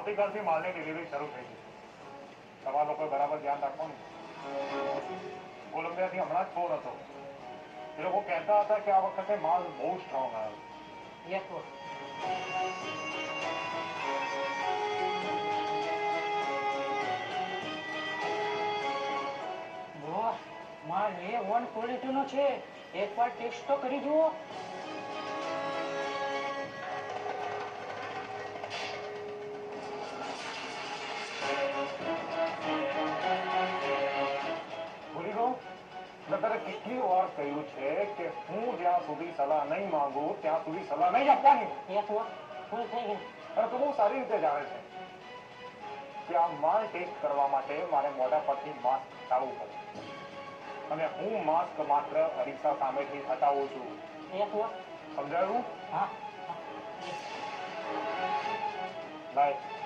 આવતીકાલથી માલની ડિલિવરી શરૂ થઈ ગઈ છે તમારા લોકોએ બરાબર ધ્યાન રાખવાનું કોલંબિયાથી હમણાં જ ફોન હતો એ લોકો કહેતા હતા કે આ વખતે માલ બહુ સ્ટ્રોંગ આવ્યો યસ બોસ બોસ માલ A1 ક્વોલિટીનો છે એકવાર ટેસ્ટ તો કરી જુઓ ભૂલી ગયો મેં તને કેટલી વાર કહ્યું છે કે હું જ્યાં સુધી સલાહ નહીં માંગુ ત્યાં સુધી સલાહ નહીં આપવાની યસ બોસ ફૂલ થઈ ગઈ અને તું બહુ સારી રીતે જાણે છે કે આ માલ ટેસ્ટ કરવા માટે મારે મોઢા પરથી માસ્ક હટાવવું પડે અને હું માસ્ક માત્ર અરીસા સામેથી હટાવું છું યસ બોસ સમજાયું હા બાય